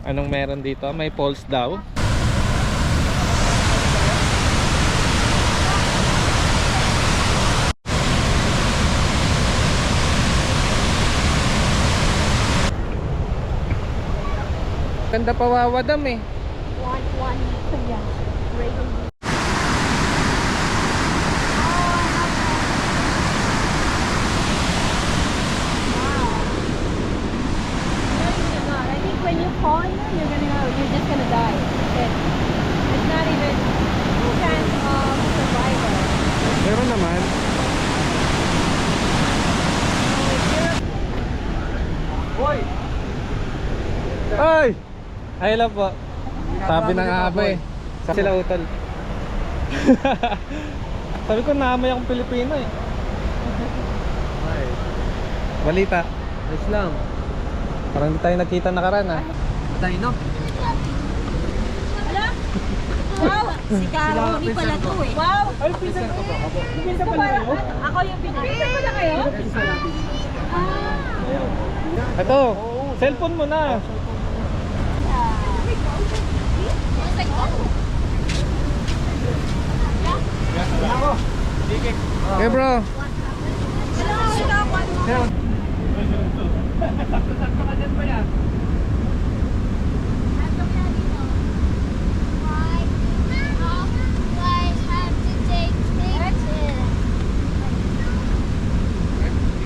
Anong meron dito? May falls daw. Ganda pa Wawa Dam eh. One yeah. Rating. When you fall, you're just gonna die. It's not even no chance of survival. Meron naman. Hoy! Ay! Ay lang po. Sabi ng aba eh. Sila utol. Sabi ko naamay akong Pilipino eh. Ay, Balita. ayos lang. Parang hindi tayo nakita nakaraan ah. Patay no? Wow! Si Caroni pala to eh. Wow! Ay, pinsan ko ba? Pinsan Ito para, ako yung pinsan. Pinsan pala kayo? Ito, cellphone mo na. Okay bro.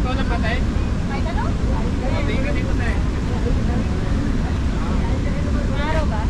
Ikaw na patay? Patay ka dito na eh. Araw ba?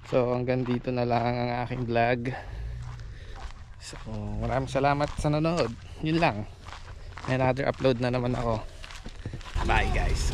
So hanggang dito na lang ang aking vlog. So maraming salamat sa nanonood. Yun lang. May another upload na naman ako. Bye guys.